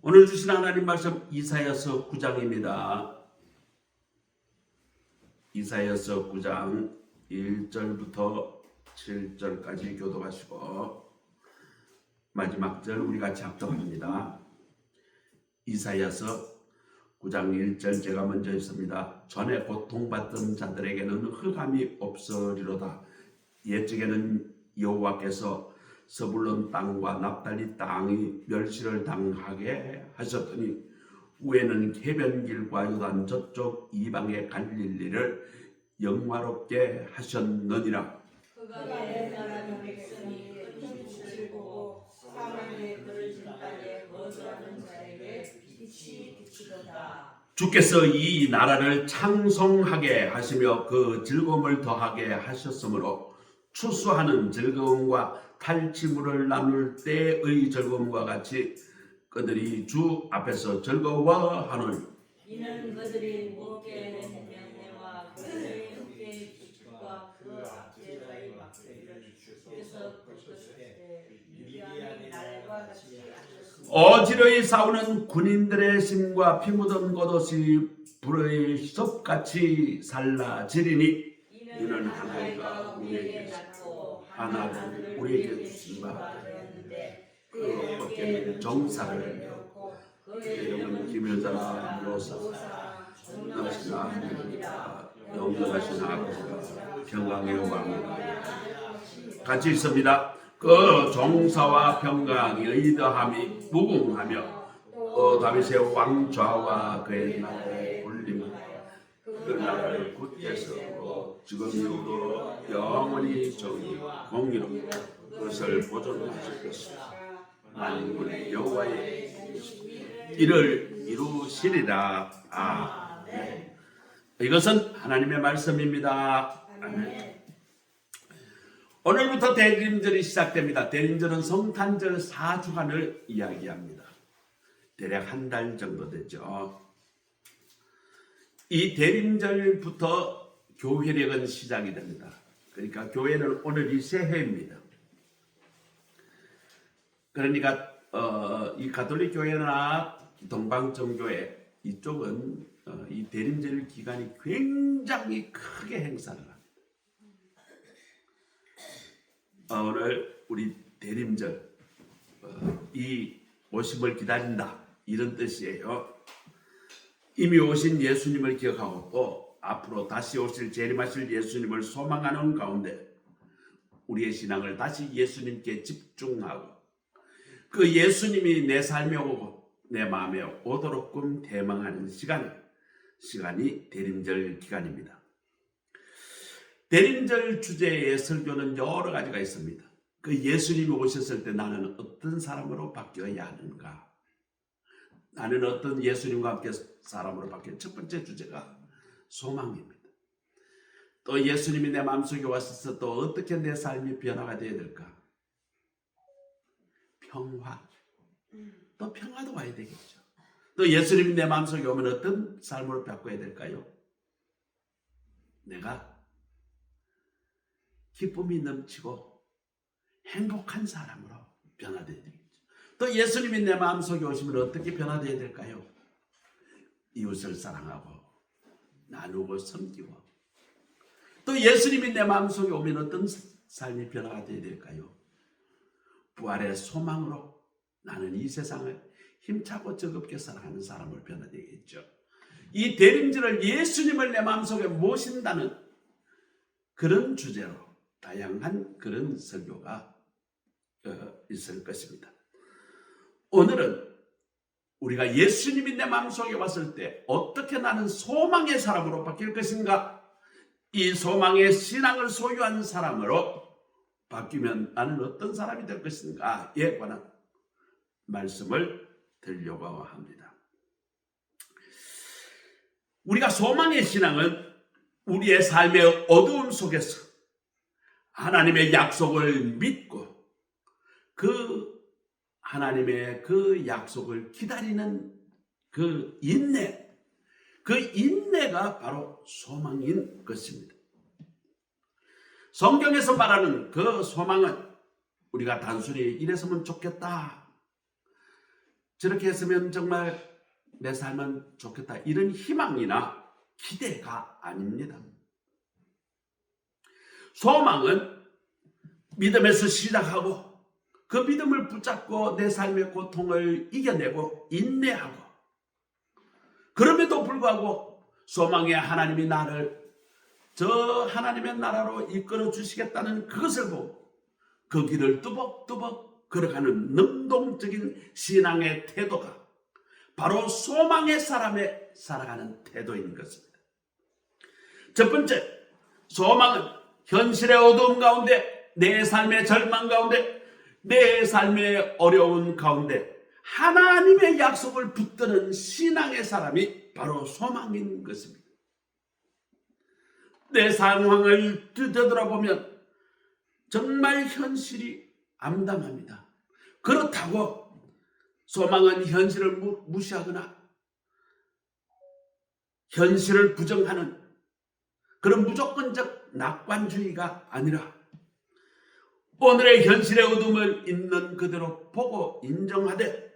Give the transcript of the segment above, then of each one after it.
오늘 주신 하나님 말씀 이사야서 9장입니다. 이사야서 9장 1절부터 7절까지 교독하시고 마지막 절 우리 같이 합독합니다. 이사야서 9장 1절 제가 먼저 했습니다. 전에 고통받던 자들에게는 흑암이 없으리로다. 옛적에는 여호와께서 서불론 땅과 납달리 땅이 멸시를 당하게 하셨더니 후에는 해변길과 요단 저쪽 이방의 갈릴리를 영화롭게 하셨느니라. 흑암에 나라는 백성이 끝을 보고 사망의 그를 진단에 거주하는 자에게 빛이 비치도다. 주께서 이 나라를 창송하게 하시며 그 즐거움을 더하게 하셨으므로 추수하는 즐거움과 탈취물을 나눌 때의 즐거움과 같이 그들이 주 앞에서 즐거워하노니 이는 그들이 무겁게 생명내와 그들의 어깨의 빛과 그 앞제자의 막대기를 주께서 꺾으실 때 미디안의 날과 같이 하셨습니다. 어지러이 싸우는 군인들의 심과 피 묻은 겉옷이 불의 섭같이 살라지리니 이는 하나가 우리에게 주고 하나는 우리에게 주신 바 되었는데 그 어깨는 정사를 메었고 그의 이름은 기묘자라 미로사 전능하신 하나님이라 영원하신 아버지가 평강의 왕이라 같이 있습니다. 그 정사와 평강이 의더함이 무궁하며 다윗의 왕좌와 그의 나라의 올림을 그 나라를 굳게 세우고 지금 이후로 영원히 정의와 공의로 그것을 보존하실 것이다. 만군의 여호와의 이를 이루시리라. 아멘. 이것은 하나님의 말씀입니다. 아멘. 오늘부터 대림절이 시작됩니다. 대림절은 성탄절 4주간을 이야기합니다. 대략 한 달 정도 되죠. 이 대림절부터 교회력은 시작이 됩니다. 그러니까 교회는 오늘이 새해입니다. 그러니까 이 가톨릭 교회나 동방정교회 이쪽은 이 대림절 기간이 굉장히 크게 행사를 합니다. 오늘 우리 대림절 이 오심을 기다린다 이런 뜻이에요. 이미 오신 예수님을 기억하고 또 앞으로 다시 오실 재림하실 예수님을 소망하는 가운데 우리의 신앙을 다시 예수님께 집중하고 그 예수님이 내 삶에 오고 내 마음에 오도록끔 대망하는 시간이 대림절 기간입니다. 대림절 주제의 설교는 여러 가지가 있습니다. 그 예수님이 오셨을 때 나는 어떤 사람으로 바뀌어야 하는가? 나는 어떤 예수님과 함께 사람으로 바뀌는 첫 번째 주제가 소망입니다. 또 예수님이 내 마음속에 왔을 때 또 어떻게 내 삶이 변화가 되어야 될까? 평화. 또 평화도 와야 되겠죠. 또 예수님이 내 마음속에 오면 어떤 삶으로 바꿔야 될까요? 내가 기쁨이 넘치고 행복한 사람으로 변화되어야 되겠죠. 또 예수님이 내 마음속에 오시면 어떻게 변화되어야 될까요? 이웃을 사랑하고 나누고 섬기고 또 예수님이 내 마음속에 오면 어떤 삶이 변화가 되어야 될까요? 부활의 소망으로 나는 이 세상을 힘차고 즐겁게 살아가는 사람으로 변화되겠죠. 이 대림절을 예수님을 내 마음속에 모신다는 그런 주제로 다양한 그런 설교가 있을 것입니다. 오늘은 우리가 예수님이 내 마음속에 왔을 때 어떻게 나는 소망의 사람으로 바뀔 것인가? 이 소망의 신앙을 소유한 사람으로 바뀌면 나는 어떤 사람이 될 것인가에 관한 말씀을 드리려고 합니다. 우리가 소망의 신앙은 우리의 삶의 어두움 속에서 하나님의 약속을 믿고 그 하나님의 그 약속을 기다리는 그 인내가 바로 소망인 것입니다. 성경에서 말하는 그 소망은 우리가 단순히 이랬으면 좋겠다 저렇게 했으면 정말 내 삶은 좋겠다, 이런 희망이나 기대가 아닙니다. 소망은 믿음에서 시작하고 그 믿음을 붙잡고 내 삶의 고통을 이겨내고 인내하고, 그럼에도 불구하고 소망의 하나님이 나를 저 하나님의 나라로 이끌어 주시겠다는 그것을 보고 그 길을 뚜벅뚜벅 걸어가는 능동적인 신앙의 태도가 바로 소망의 사람의 살아가는 태도인 것입니다. 첫 번째, 소망은 현실의 어두움 가운데, 내 삶의 절망 가운데, 내 삶의 어려운 가운데 하나님의 약속을 붙드는 신앙의 사람이 바로 소망인 것입니다. 내 상황을 되돌아보면 정말 현실이 암담합니다. 그렇다고 소망은 현실을 무시하거나 현실을 부정하는 그런 무조건적 낙관주의가 아니라 오늘의 현실의 어둠을 있는 그대로 보고 인정하되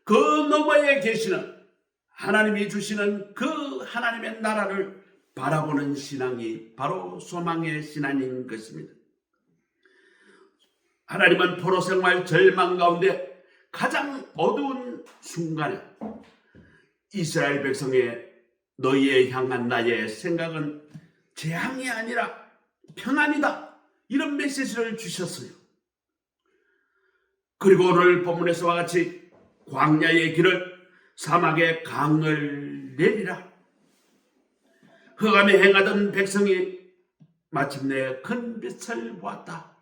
그 너머에 계시는 하나님이 주시는 그 하나님의 나라를 바라보는 신앙이 바로 소망의 신앙인 것입니다. 하나님은 포로 생활 절망 가운데 가장 어두운 순간에 이스라엘 백성의 너희에 향한 나의 생각은 재앙이 아니라 평안이다, 이런 메시지를 주셨어요. 그리고 오늘 본문에서와 같이 광야의 길을 사막의 강을 내리라. 흑암에 행하던 백성이 마침내 큰 빛을 보았다,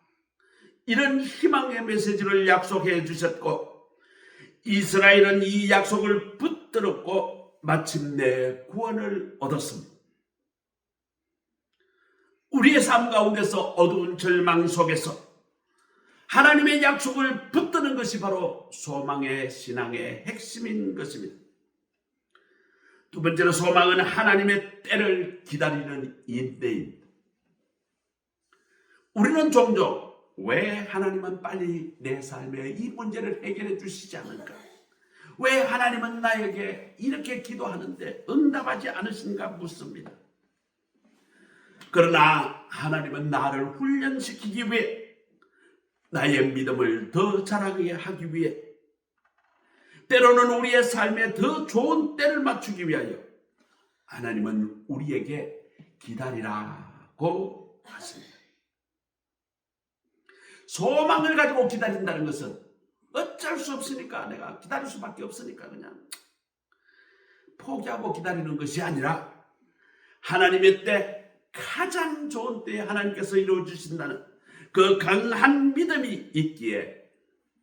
이런 희망의 메시지를 약속해 주셨고 이스라엘은 이 약속을 붙들었고 마침내 구원을 얻었습니다. 우리의 삶 가운데서 어두운 절망 속에서 하나님의 약속을 붙드는 것이 바로 소망의 신앙의 핵심인 것입니다. 두 번째로, 소망은 하나님의 때를 기다리는 인내입니다. 우리는 종종 왜 하나님은 빨리 내 삶의 이 문제를 해결해 주시지 않을까? 왜 하나님은 나에게 이렇게 기도하는데 응답하지 않으신가 묻습니다. 그러나 하나님은 나를 훈련시키기 위해, 나의 믿음을 더 자라게 하기 위해, 때로는 우리의 삶에 더 좋은 때를 맞추기 위하여 하나님은 우리에게 기다리라고 하십니다. 소망을 가지고 기다린다는 것은 어쩔 수 없으니까, 내가 기다릴 수밖에 없으니까 그냥 포기하고 기다리는 것이 아니라 하나님의 때, 가장 좋은 때에 하나님께서 이루어주신다는 그 강한 믿음이 있기에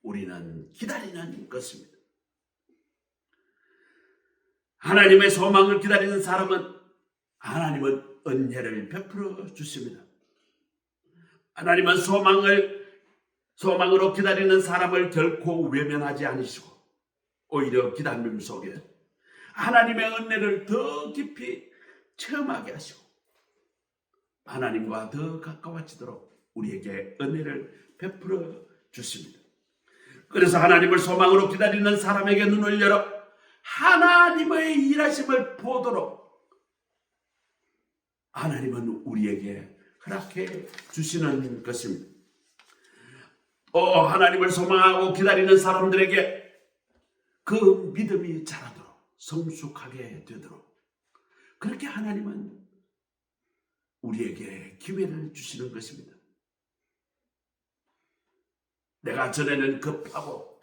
우리는 기다리는 것입니다. 하나님의 소망을 기다리는 사람은 하나님은 은혜를 베풀어 주십니다. 하나님은 소망으로 기다리는 사람을 결코 외면하지 않으시고 오히려 기다림 속에 하나님의 은혜를 더 깊이 체험하게 하시고 하나님과 더 가까워지도록 우리에게 은혜를 베풀어 주십니다. 그래서 하나님을 소망으로 기다리는 사람에게 눈을 열어 하나님의 일하심을 보도록 하나님은 우리에게 허락해 주시는 것입니다. 하나님을 소망하고 기다리는 사람들에게 그 믿음이 자라도록, 성숙하게 되도록 그렇게 하나님은 우리에게 기회를 주시는 것입니다. 내가 전에는 급하고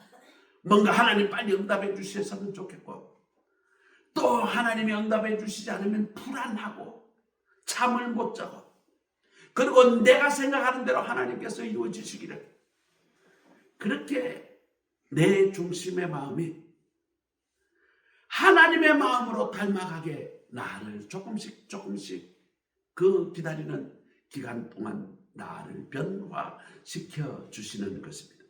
뭔가 하나님 빨리 응답해 주셨으면 좋겠고, 또 하나님이 응답해 주시지 않으면 불안하고 잠을 못 자고, 그리고 내가 생각하는 대로 하나님께서 이루어지시기를, 그렇게 내 중심의 마음이 하나님의 마음으로 닮아가게 나를 조금씩 그 기다리는 기간 동안 나를 변화시켜 주시는 것입니다.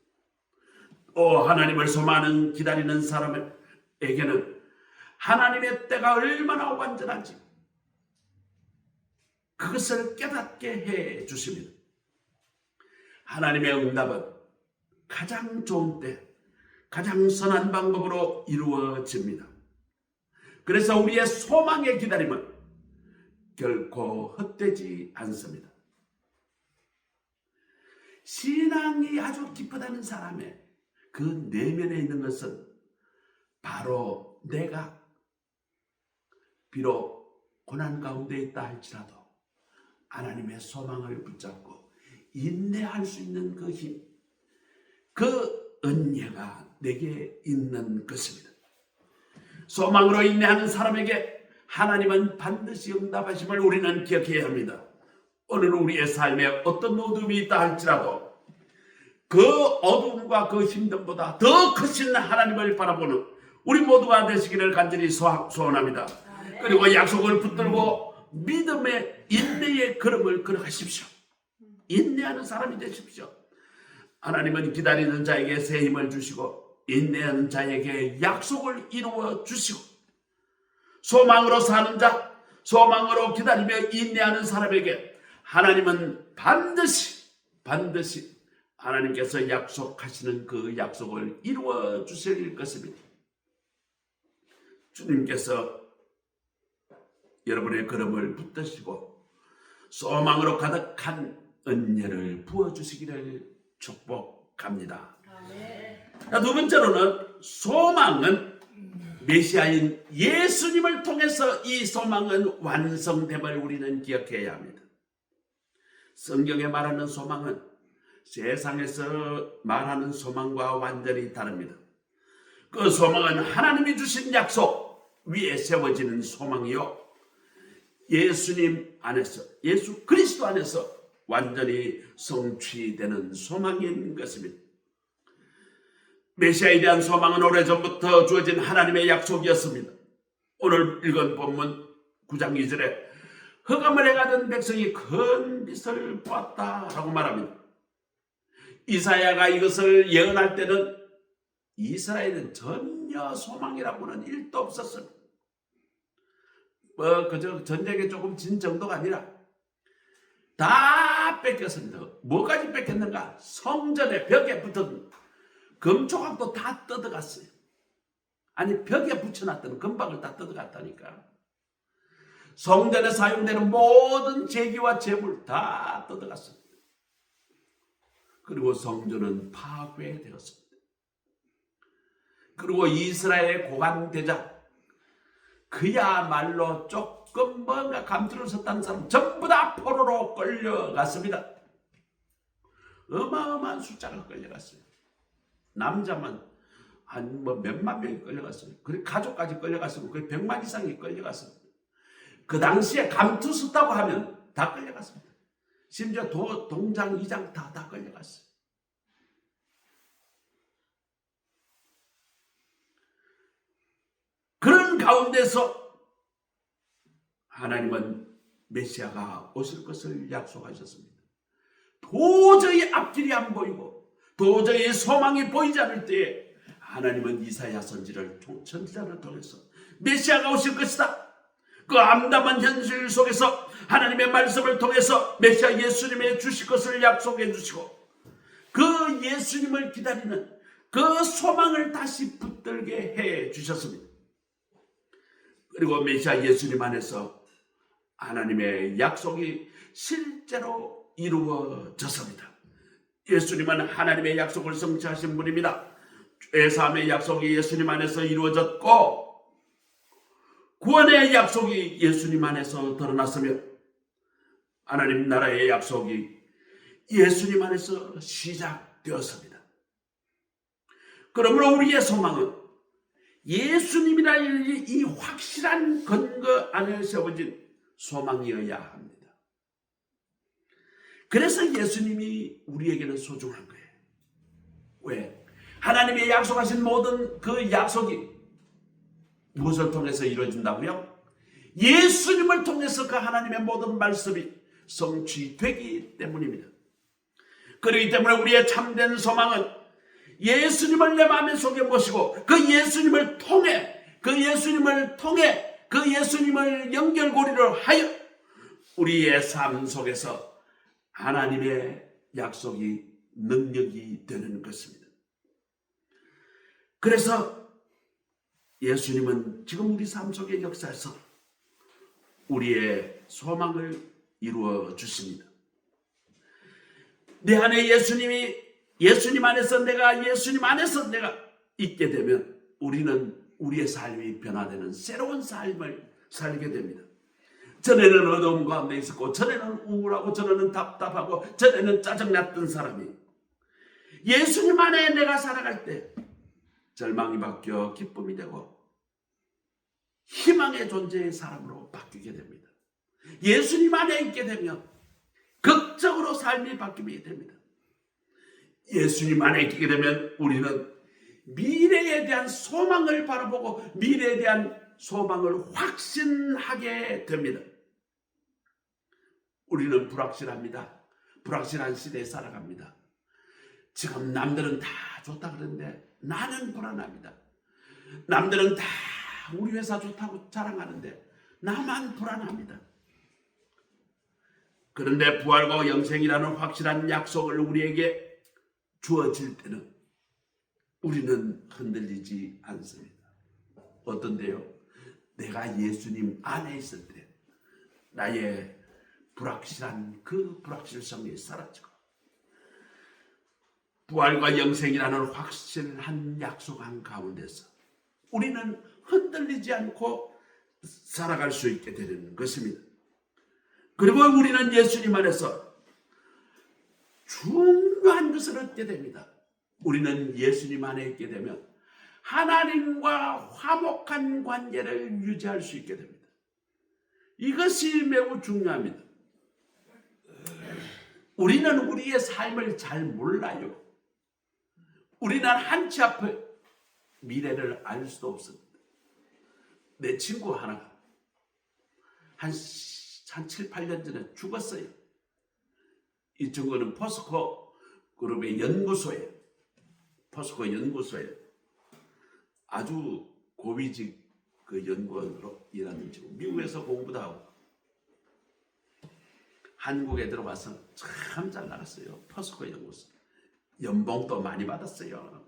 하나님을 소망하는 기다리는 사람에게는 하나님의 때가 얼마나 완전한지 그것을 깨닫게 해 주십니다. 하나님의 응답은 가장 좋은 때, 가장 선한 방법으로 이루어집니다. 그래서 우리의 소망의 기다림은 결코 헛되지 않습니다. 신앙이 아주 깊어다는 사람의 그 내면에 있는 것은 바로 내가 비록 고난 가운데 있다 할지라도 하나님의 소망을 붙잡고 인내할 수 있는 그 힘, 그 은혜가 내게 있는 것입니다. 소망으로 인내하는 사람에게 하나님은 반드시 응답하심을 우리는 기억해야 합니다. 오늘 우리의 삶에 어떤 어둠이 있다 할지라도 그 어둠과 그 힘듦보다 더 크신 하나님을 바라보는 우리 모두가 되시기를 간절히 소원합니다. 그리고 약속을 붙들고 믿음의 인내의 걸음을 걸어가십시오. 인내하는 사람이 되십시오. 하나님은 기다리는 자에게 새 힘을 주시고 인내하는 자에게 약속을 이루어 주시고 소망으로 사는 자, 소망으로 기다리며 인내하는 사람에게 하나님은 반드시 하나님께서 약속하시는 그 약속을 이루어 주실 것입니다. 주님께서 여러분의 걸음을 붙드시고 소망으로 가득한 은혜를 부어주시기를 축복합니다. 두 번째로는 소망은 메시아인 예수님을 통해서 이 소망은 완성됨을 우리는 기억해야 합니다. 성경에 말하는 소망은 세상에서 말하는 소망과 완전히 다릅니다. 그 소망은 하나님이 주신 약속 위에 세워지는 소망이요, 예수님 안에서, 예수 그리스도 안에서 완전히 성취되는 소망인 것입니다. 메시아에 대한 소망은 오래전부터 주어진 하나님의 약속이었습니다. 오늘 읽은 본문 9장 2절에 흑암을 행하던 백성이 큰 빛을 보았다라고 말합니다. 이사야가 이것을 예언할 때는 이스라엘은 전혀 소망이라고는 1도 없었습니다. 그저 전쟁에 조금 진 정도가 아니라 다 뺏겼습니다. 뭐까지 뺏겼는가? 성전의 벽에 붙은 금조각도 다 뜯어갔어요. 아니, 벽에 붙여놨던 금박을 다 뜯어갔다니까. 성전에 사용되는 모든 제기와 제물 다 뜯어갔습니다. 그리고 성전은 파괴되었습니다. 그리고 이스라엘의 고관대장, 그야말로 조금 뭔가 감투를 썼다는 사람 전부 다 포로로 끌려갔습니다. 어마어마한 숫자가 끌려갔어요. 남자만 한 몇만 명이 끌려갔어요. 그리고 가족까지 끌려갔으면 거의 100만 이상이 끌려갔습니다. 그 당시에 감투 썼다고 하면 다 끌려갔습니다. 심지어 동장, 이장 다 끌려갔어요. 그런 가운데서 하나님은 메시아가 오실 것을 약속하셨습니다. 도저히 앞길이 안 보이고 도저히 소망이 보이지 않을 때에 하나님은 이사야 선지자를 통해서 메시아가 오실 것이다, 그 암담한 현실 속에서 하나님의 말씀을 통해서 메시아 예수님의 주실 것을 약속해 주시고 그 예수님을 기다리는 그 소망을 다시 붙들게 해 주셨습니다. 그리고 메시아 예수님 안에서 하나님의 약속이 실제로 이루어졌습니다. 예수님은 하나님의 약속을 성취하신 분입니다. 죄사함의 약속이 예수님 안에서 이루어졌고 구원의 약속이 예수님 안에서 드러났으며 하나님 나라의 약속이 예수님 안에서 시작되었습니다. 그러므로 우리의 소망은 예수님이라는 이 확실한 근거 안에 세워진 소망이어야 합니다. 그래서 예수님이 우리에게는 소중한 거예요. 왜? 하나님의 약속하신 모든 그 약속이 무엇을 통해서 이루어진다고요? 예수님을 통해서 그 하나님의 모든 말씀이 성취되기 때문입니다. 그렇기 때문에 우리의 참된 소망은 예수님을 내 마음 속에 모시고 그 예수님을 통해 그 예수님을 연결고리를 하여 우리의 삶 속에서 하나님의 약속이 능력이 되는 것입니다. 그래서 예수님은 지금 우리 삶 속의 역사에서 우리의 소망을 이루어 주십니다. 내 안에 예수님 안에서 내가 있게 되면 우리는 우리의 삶이 변화되는 새로운 삶을 살게 됩니다. 전에는 어두운 가운데 있었고, 전에는 우울하고, 전에는 답답하고, 전에는 짜증났던 사람이 예수님 안에 내가 살아갈 때 절망이 바뀌어 기쁨이 되고 희망의 존재의 사람으로 바뀌게 됩니다. 예수님 안에 있게 되면 극적으로 삶이 바뀌게 됩니다. 예수님 안에 있게 되면 우리는 미래에 대한 소망을 바라보고 미래에 대한 소망을 확신하게 됩니다. 우리는 불확실합니다. 불확실한 시대에 살아갑니다. 지금 남들은 다 좋다 그러는데 나는 불안합니다. 남들은 다 우리 회사 좋다고 자랑하는데 나만 불안합니다. 그런데 부활과 영생이라는 확실한 약속을 우리에게 주어질 때는 우리는 흔들리지 않습니다. 어떤데요? 내가 예수님 안에 있을 때 나의 불확실한 그 불확실성이 사라지고 부활과 영생이라는 확실한 약속한 가운데서 우리는 흔들리지 않고 살아갈 수 있게 되는 것입니다. 그리고 우리는 예수님 안에서 중요한 것을 얻게 됩니다. 우리는 예수님 안에 있게 되면 하나님과 화목한 관계를 유지할 수 있게 됩니다. 이것이 매우 중요합니다. 우리는 우리의 삶을 잘 몰라요. 우리는 한치 앞에 미래를 알 수도 없습니다. 내 친구 하나가 한 7, 8년 전에 죽었어요. 이 친구는 포스코 그룹의 연구소에 아주 고위직 그 연구원으로 일하는 친구. 미국에서 공부도 하고 한국에 들어와서 참 잘 나갔어요. 포스코 연구소. 연봉도 많이 받았어요.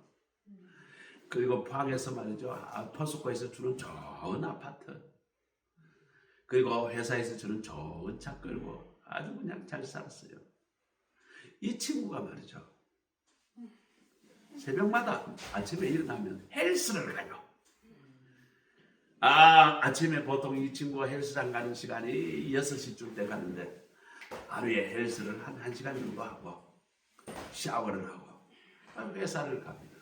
그리고 포항에서 말이죠. 포스코에서 주는 좋은 아파트. 그리고 회사에서 주는 좋은 차 끌고 아주 그냥 잘 살았어요. 이 친구가 말이죠. 새벽마다 아침에 일어나면 헬스를 가요. 아침에 보통 이 친구가 헬스장 가는 시간이 6시쯤 돼 가는데 하루에 헬스를 한 1시간 정도 하고 샤워를 하고 회사를 갑니다.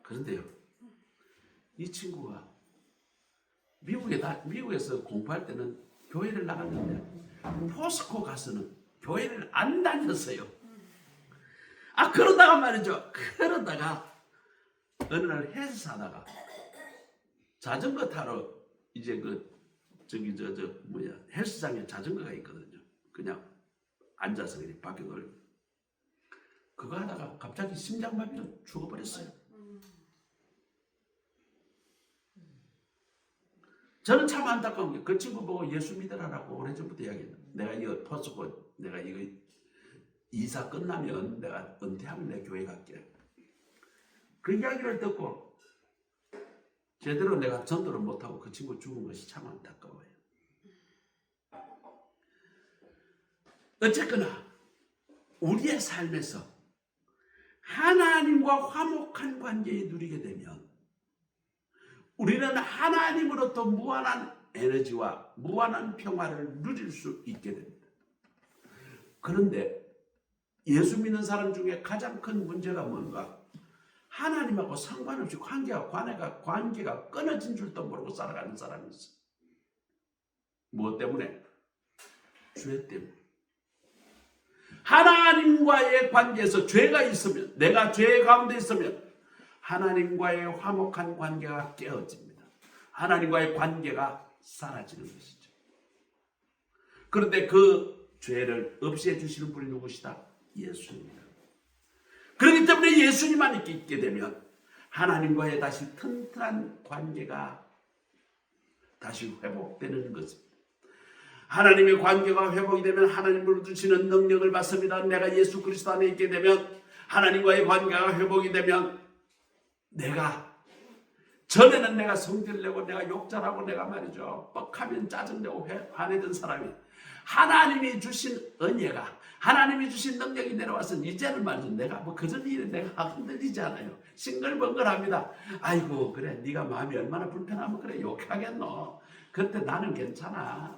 그런데요, 이 친구가 미국에서 공부할 때는 교회를 나갔는데 포스코 가서는 교회를 안 다녔어요. 그러다가 말이죠. 어느 날 헬스하다가 자전거 타러 이제 헬스장에 자전거가 있거든요. 그냥 앉아서 그냥 밖에 놀고 그거 하다가 갑자기 심장마비로 죽어버렸어요. 저는 참 안타까운 게 그 친구 보고 예수 믿으라고 오래전부터 이야기했는데 내가 이거 포스코 내가 이거 이사 끝나면 내가 은퇴하면 내 교회 갈게. 그 이야기를 듣고 제대로 내가 전도를 못하고 그 친구 죽은 것이 참 안타까워요. 어쨌거나 우리의 삶에서 하나님과 화목한 관계에 누리게 되면 우리는 하나님으로부터 무한한 에너지와 무한한 평화를 누릴 수 있게 됩니다. 그런데 예수 믿는 사람 중에 가장 큰 문제가 뭔가? 하나님하고 상관없이 관계가 끊어진 줄도 모르고 살아가는 사람이 있어요. 무엇 때문에? 죄 때문에. 하나님과의 관계에서 죄가 있으면, 내가 죄 가운데 있으면 하나님과의 화목한 관계가 깨어집니다. 하나님과의 관계가 사라지는 것이죠. 그런데 그 죄를 없애 주시는 분이 누구시다? 예수입니다. 그렇기 때문에 예수님만 있게 되면 하나님과의 다시 튼튼한 관계가 다시 회복되는 것입니다. 하나님의 관계가 회복이 되면 하나님으로 주시는 능력을 받습니다. 내가 예수 그리스도 안에 있게 되면 하나님과의 관계가 회복이 되면 전에는 내가 성질내고 내가 욕잘하고 내가 말이죠 뻑하면 짜증내고 화내던 사람이 하나님이 주신 은혜가 하나님이 주신 능력이 내려와서 이제는 말이죠 내가 그전 일에 내가 흔들리지 않아요. 싱글벙글합니다. 아이고 그래 네가 마음이 얼마나 불편하면 그래 욕하겠노. 그때 나는 괜찮아.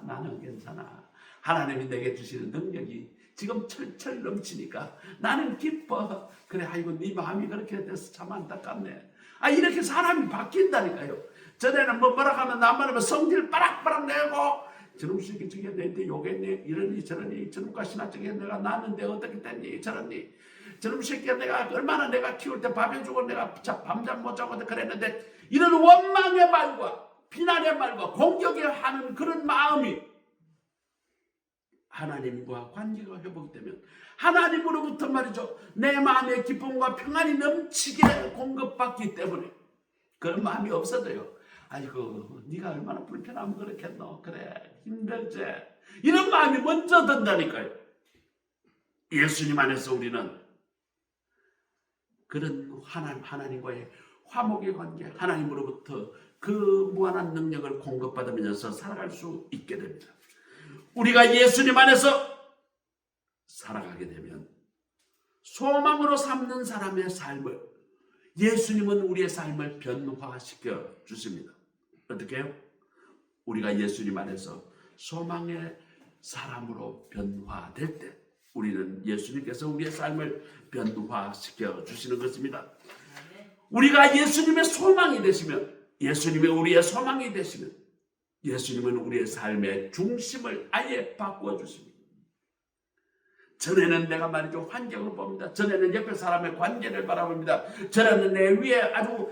하나님이 내게 주시는 능력이 지금 철철 넘치니까 나는 기뻐. 그래 아이고 네 마음이 그렇게 돼서 참 안타깝네. 이렇게 사람이 바뀐다니까요. 전에는 뭐라 하면 나만 하면 성질 빠락빠락 내고 저놈 새끼 저게 내한테 욕했니 이러니 저러니 저놈과 신하 저게 내가 낳았는데 어떻게 됐니 저러니 저놈 새끼가 내가 얼마나 내가 키울 때 밥 해주고 내가 밤잠 못 자고 그랬는데 이런 원망의 말과 비난의 말과 공격을 하는 그런 마음이 하나님과 관계가 회복이 되면 하나님으로부터 말이죠 내 마음의 기쁨과 평안이 넘치게 공급받기 때문에 그런 마음이 없어져요. 아이고 네가 얼마나 불편하면 그렇겠노. 그래 힘들지. 이런 마음이 먼저 든다니까요. 예수님 안에서 우리는 그런 하나님과의 화목의 관계 하나님으로부터 그 무한한 능력을 공급받으면서 살아갈 수 있게 됩니다. 우리가 예수님 안에서 살아가게 되면 소망으로 삼는 사람의 삶을 예수님은 우리의 삶을 변화시켜 주십니다. 어떻게 해요? 우리가 예수님 안에서 소망의 사람으로 변화될 때 우리는 예수님께서 우리의 삶을 변화시켜 주시는 것입니다. 우리가 예수님의 소망이 되시면 예수님이 우리의 소망이 되시면 예수님은 우리의 삶의 중심을 아예 바꾸어 주십니다. 전에는 내가 말이죠 환경을 봅니다. 전에는 옆에 사람의 관계를 바라봅니다. 전에는 내 위에 아주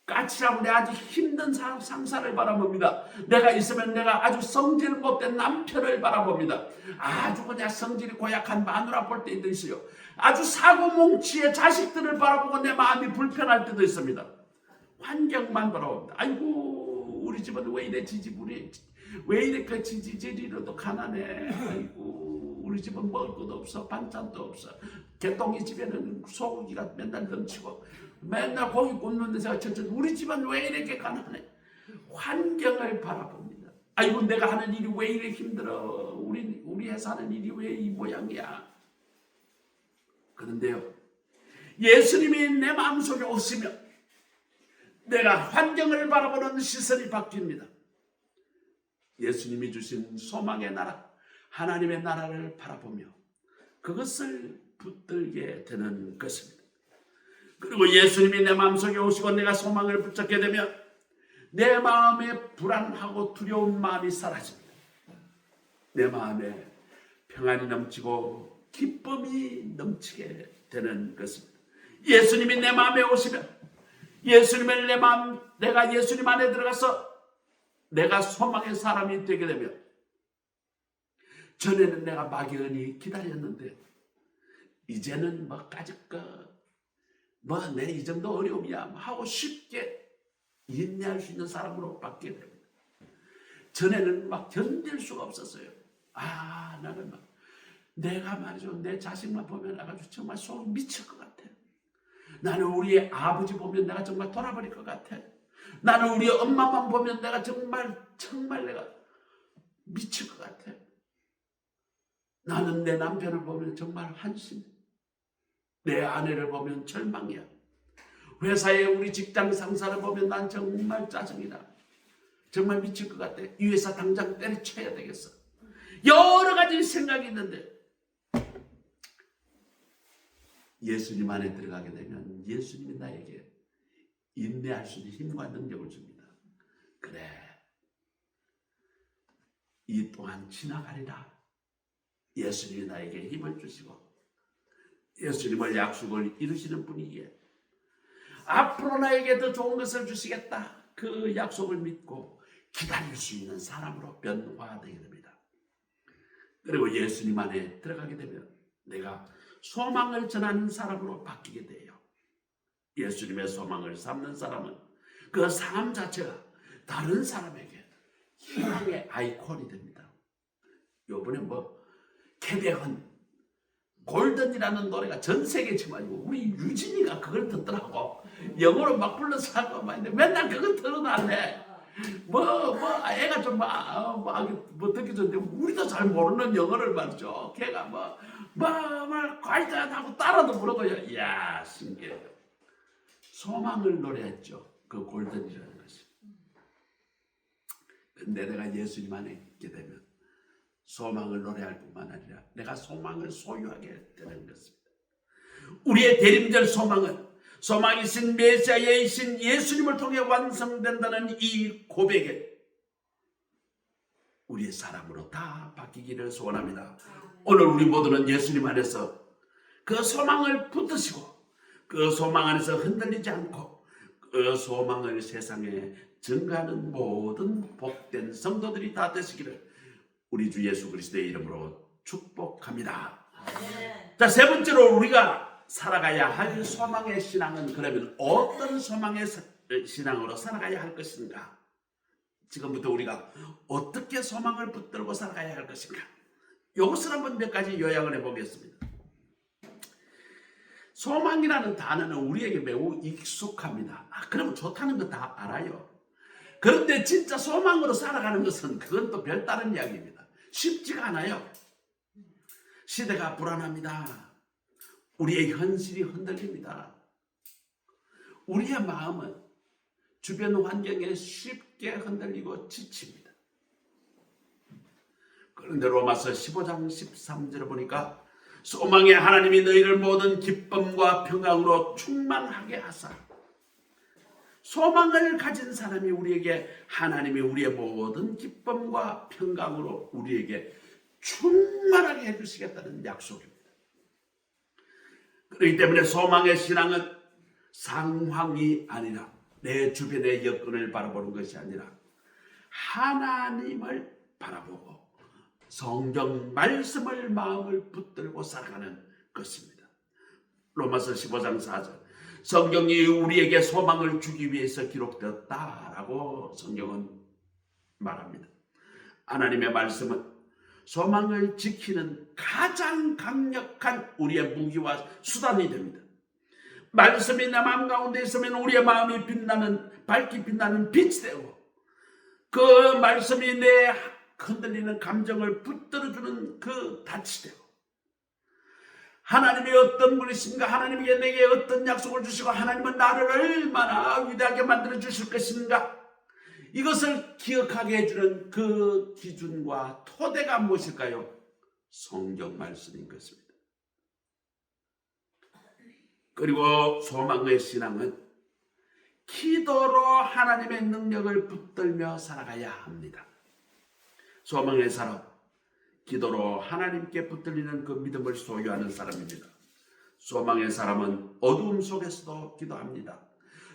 까칠하고 내 아주 힘든 상사를 바라봅니다. 내가 있으면 내가 아주 성질 못된 남편을 바라봅니다. 아주 그냥 성질이 고약한 마누라 볼 때도 있어요. 아주 사고뭉치의 자식들을 바라보고 내 마음이 불편할 때도 있습니다. 환경만 바라봅니다. 아이고 우리 집은 왜 이래 지지부리 왜 이렇게 지지리로도 가난해. 아이고 우리 집은 먹을 것도 없어 반찬도 없어. 개똥이 집에는 소고기가 맨날 넘치고 맨날 고기 굽는 데서 천천히 우리 집은 왜 이렇게 가난해. 환경을 바라봅니다. 아이고 내가 하는 일이 왜 이렇게 힘들어. 우리 회사 하는 일이 왜 이 모양이야. 그런데요 예수님이 내 마음속에 오시면 내가 환경을 바라보는 시선이 바뀝니다. 예수님이 주신 소망의 나라 하나님의 나라를 바라보며 그것을 붙들게 되는 것입니다. 그리고 예수님이 내 마음속에 오시고 내가 소망을 붙잡게 되면 내 마음에 불안하고 두려운 마음이 사라집니다. 내 마음에 평안이 넘치고 기쁨이 넘치게 되는 것입니다. 예수님이 내 마음에 오시면 예수님을 내가 예수님 안에 들어가서 내가 소망의 사람이 되게 되면 전에는 내가 막연히 기다렸는데 이제는 내 이 정도 어려움이야 하고 쉽게 인내할 수 있는 사람으로 바뀌게 됩니다. 전에는 견딜 수가 없었어요. 나는 내가 말이죠 내 자식만 보면 아주 정말 속이 미칠 것 같아. 나는 우리 아버지 보면 내가 정말 돌아버릴 것 같아. 나는 우리 엄마만 보면 내가 정말 내가 미칠 것 같아. 나는 내 남편을 보면 정말 한심. 내 아내를 보면 절망이야. 회사에 우리 직장 상사를 보면 난 정말 짜증이다. 정말 미칠 것 같아. 이 회사 당장 때려쳐야 되겠어. 여러 가지 생각이 있는데 예수님 안에 들어가게 되면 예수님이 나에게 인내할 수 있는 힘과 능력을 줍니다. 그래 이 또한 지나가리라. 예수님이 나에게 힘을 주시고 예수님을 약속을 이루시는 분이기에 앞으로 나에게 더 좋은 것을 주시겠다. 그 약속을 믿고 기다릴 수 있는 사람으로 변화되게 됩니다. 그리고 예수님 안에 들어가게 되면 내가 소망을 전하는 사람으로 바뀌게 돼요. 예수님의 소망을 삼는 사람은 그 삶 자체가 다른 사람에게 희망의 아이콘이 됩니다. 요번에 개벽은 골든이라는 노래가 전 세계에 지금 우리 유진이가 그걸 듣더라고. 영어로 막 불러서 하고 막 있는데 맨날 그걸 틀어놨네. 애가 좀 뭐 듣기 좋은데 우리도 잘 모르는 영어를 말이죠. 걔가 과이다 하고 따라도 부르고요. 이야, 신기해요. 소망을 노래했죠. 그 골든이라는 것이. 근데 내가 예수님 안에 있게 되면 소망을 노래할 뿐만 아니라 내가 소망을 소유하게 되는 것입니다. 우리의 대림절 소망이신 메시아이신 예수님을 통해 완성된다는 이 고백에 우리의 사람으로 다 바뀌기를 소원합니다. 오늘 우리 모두는 예수님 안에서 그 소망을 붙드시고 그 소망 안에서 흔들리지 않고 그 소망을 세상에 증가하는 모든 복된 성도들이 다 되시기를 우리 주 예수 그리스도의 이름으로 축복합니다. 자, 세 번째로 우리가 살아가야 할 소망의 신앙은 그러면 어떤 소망의 신앙으로 살아가야 할 것인가? 지금부터 우리가 어떻게 소망을 붙들고 살아가야 할 것인가? 이것을 한번 몇 가지 요약을 해보겠습니다. 소망이라는 단어는 우리에게 매우 익숙합니다. 그러면 좋다는 거 다 알아요. 그런데 진짜 소망으로 살아가는 것은 그건 또 별다른 이야기입니다. 쉽지가 않아요. 시대가 불안합니다. 우리의 현실이 흔들립니다. 우리의 마음은 주변 환경에 쉽게 흔들리고 지칩니다. 그런데 로마서 15장 13절을 보니까 소망의 하나님이 너희를 모든 기쁨과 평강으로 충만하게 하사, 소망을 가진 사람이 우리에게 하나님이 우리의 모든 기쁨과 평강으로 우리에게 충만하게 해주시겠다는 약속입니다. 그렇기 때문에 소망의 신앙은 상황이 아니라 내 주변의 여건을 바라보는 것이 아니라 하나님을 바라보고 성경 말씀을 마음을 붙들고 살아가는 것입니다. 로마서 15장 4절, 성경이 우리에게 소망을 주기 위해서 기록되었다라고 성경은 말합니다. 하나님의 말씀은 소망을 지키는 가장 강력한 우리의 무기와 수단이 됩니다. 말씀이 내 마음 가운데 있으면 우리의 마음이 밝게 빛나는 빛이 되고, 그 말씀이 내 흔들리는 감정을 붙들어주는 그 닻이 되고, 하나님이 어떤 분이신가, 하나님이 내게 어떤 약속을 주시고 하나님은 나를 얼마나 위대하게 만들어 주실 것인가, 이것을 기억하게 해주는 그 기준과 토대가 무엇일까요? 성경 말씀인 것입니다. 그리고 소망의 신앙은 기도로 하나님의 능력을 붙들며 살아가야 합니다. 소망의 사람, 기도로 하나님께 붙들리는 그 믿음을 소유하는 사람입니다. 소망의 사람은 어두움 속에서도 기도합니다.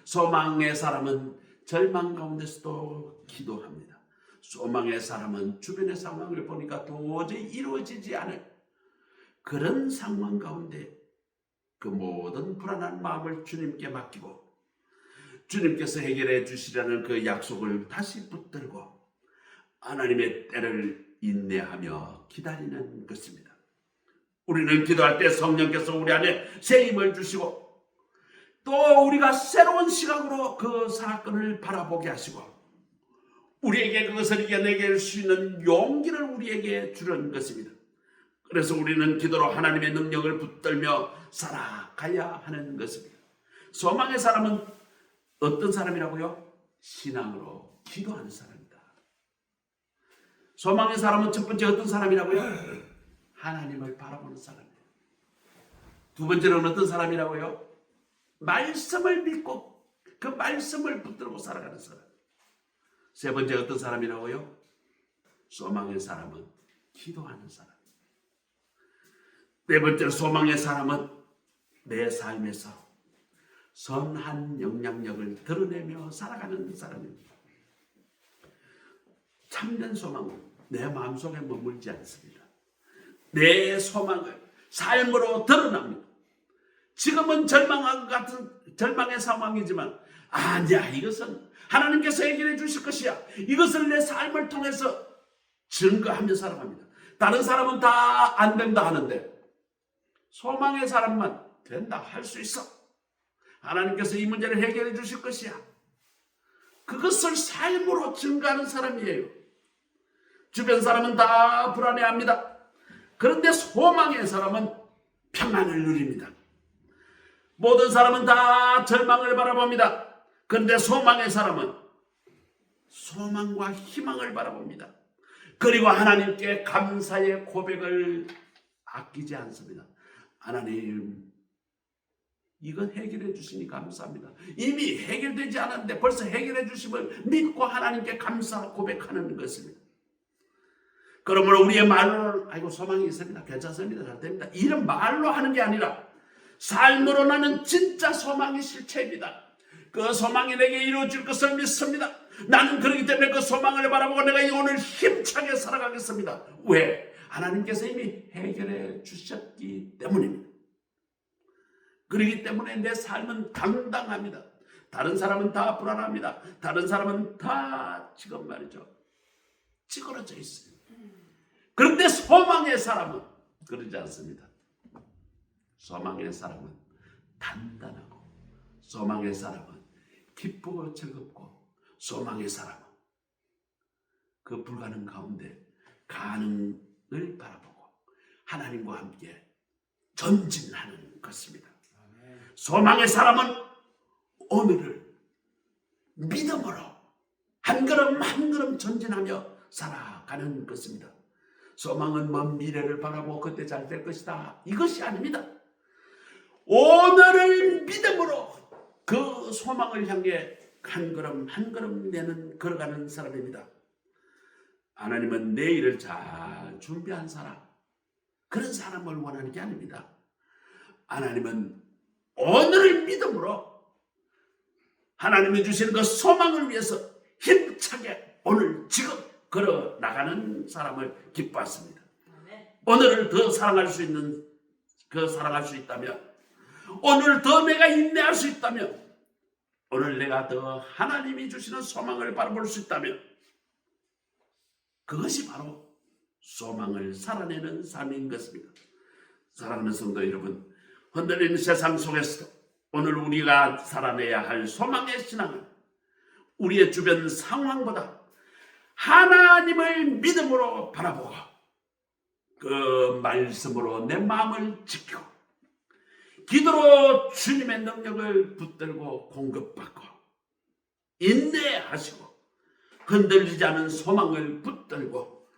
소망의 사람은 절망 가운데서도 기도합니다. 소망의 사람은 주변의 상황을 보니까 도저히 이루어지지 않을 그런 상황 가운데 그 모든 불안한 마음을 주님께 맡기고 주님께서 해결해 주시라는 그 약속을 다시 붙들고 하나님의 때를 인내하며 기다리는 것입니다. 우리는 기도할 때 성령께서 우리 안에 새 힘을 주시고 또 우리가 새로운 시각으로 그 사건을 바라보게 하시고 우리에게 그것을 이겨내게 수 있는 용기를 우리에게 주는 것입니다. 그래서 우리는 기도로 하나님의 능력을 붙들며 살아가야 하는 것입니다. 소망의 사람은 어떤 사람이라고요? 신앙으로 기도하는 사람입니다. 소망의 사람은 첫 번째 어떤 사람이라고요? 하나님을 바라보는 사람입니다. 두 번째는 어떤 사람이라고요? 말씀을 믿고 그 말씀을 붙들고 살아가는 사람. 세 번째 어떤 사람이라고요? 소망의 사람은 기도하는 사람. 네 번째로 소망의 사람은 내 삶에서 선한 영향력을 드러내며 살아가는 사람입니다. 참된 소망은 내 마음속에 머물지 않습니다. 내 소망을 삶으로 드러납니다. 지금은 절망의 상황이지만 아니야, 이것은 하나님께서 해결해 주실 것이야. 이것을 내 삶을 통해서 증거하며 살아갑니다. 다른 사람은 다 안 된다 하는데 소망의 사람만 된다, 할 수 있어. 하나님께서 이 문제를 해결해 주실 것이야. 그것을 삶으로 증가하는 사람이에요. 주변 사람은 다 불안해합니다. 그런데 소망의 사람은 평안을 누립니다. 모든 사람은 다 절망을 바라봅니다. 그런데 소망의 사람은 소망과 희망을 바라봅니다. 그리고 하나님께 감사의 고백을 아끼지 않습니다. 하나님, 이건 해결해 주시니 감사합니다. 이미 해결되지 않았는데 벌써 해결해 주심을 믿고 하나님께 감사 고백하는 것입니다. 그러므로 우리의 말로 아이고 소망이 있습니다, 괜찮습니다, 잘 됩니다, 이런 말로 하는 게 아니라 삶으로 나는 진짜 소망의 실체입니다. 그 소망이 내게 이루어질 것을 믿습니다. 나는 그렇기 때문에 그 소망을 바라보고 내가 오늘 힘차게 살아가겠습니다. 왜? 하나님께서 이미 해결해 주셨기 때문입니다. 그렇기 때문에 내 삶은 당당합니다. 다른 사람은 다 불안합니다. 다른 사람은 다 지금 말이죠, 찌그러져 있어요. 그런데 소망의 사람은 그러지 않습니다. 소망의 사람은 단단하고, 소망의 사람은 기쁘고 즐겁고, 소망의 사람은 그 불가능 가운데 가능을 바라보고 하나님과 함께 전진하는 것입니다. 소망의 사람은 오늘을 믿음으로 한 걸음 한 걸음 전진하며 살아가는 것입니다. 소망은 먼 미래를 바라보고 그때 잘 될 것이다, 이것이 아닙니다. 오늘을 믿음으로 그 소망을 향해 한 걸음 한 걸음 걸어가는 사람입니다. 하나님은 내일을 잘 준비한 사람, 그런 사람을 원하는 게 아닙니다. 하나님은 오늘을 믿음으로 하나님이 주시는 그 소망을 위해서 힘차게 오늘 지금 걸어 나가는 사람을 기뻐하십니다. 오늘을 더 사랑할 수 있는, 사랑할 수 있다면, 오늘 더 내가 인내할 수 있다면, 오늘 내가 더 하나님이 주시는 소망을 바라볼 수 있다면, 그것이 바로 소망을 살아내는 삶인 것입니다. 사랑하는 성도 여러분, 흔들리는 세상 속에서도 오늘 우리가 살아내야 할 소망의 신앙은 우리의 주변 상황보다 하나님을 믿음으로 바라보고 그 말씀으로 내 마음을 지키고 기도로 주님의 능력을 붙들고 공급받고 인내하시고 흔들리지 않은 소망을 붙들고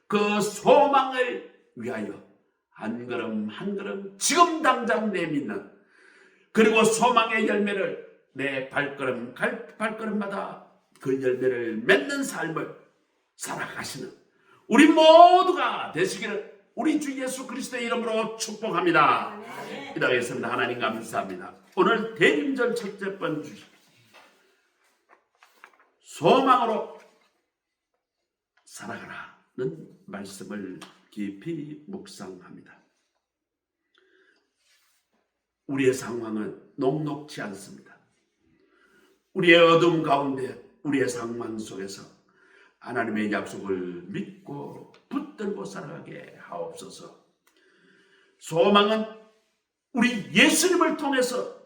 그 소망을 위하여 한 걸음 한 걸음 지금 당장 내딛는, 그리고 소망의 열매를 내 발걸음마다 그 열매를 맺는 삶을 살아가시는 우리 모두가 되시기를 우리 주 예수 그리스도의 이름으로 축복합니다. 기도하겠습니다. 하나님 감사합니다. 오늘 대림절 첫째 번 주시 소망으로 살아가라는 말씀을 깊이 묵상합니다. 우리의 상황은 녹록지 않습니다. 우리의 어둠 가운데, 우리의 상황 속에서 하나님의 약속을 믿고 붙들고 살아가게 하옵소서. 소망은 우리 예수님을 통해서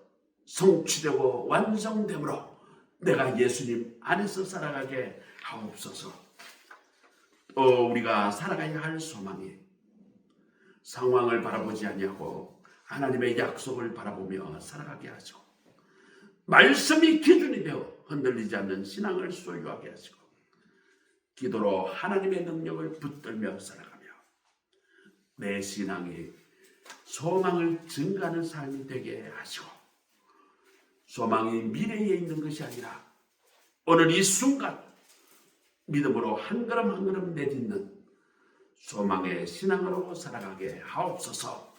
성취되고 완성되므로 내가 예수님 안에서 살아가게 하옵소서. 또 우리가 살아가야 할 소망이 상황을 바라보지 아니하고 하나님의 약속을 바라보며 살아가게 하시고, 말씀이 기준이 되어 흔들리지 않는 신앙을 소유하게 하시고, 기도로 하나님의 능력을 붙들며 살아가며 내 신앙이 소망을 증가하는 삶이 되게 하시고, 소망이 미래에 있는 것이 아니라 오늘 이 순간 믿음으로 한 걸음 한 걸음 내딛는 소망의 신앙으로 살아가게 하옵소서.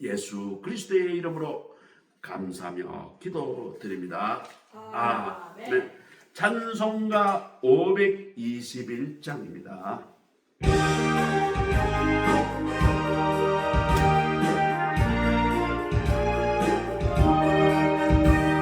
예수 그리스도의 이름으로 감사하며 기도드립니다. 아멘. 찬송가 521장입니다.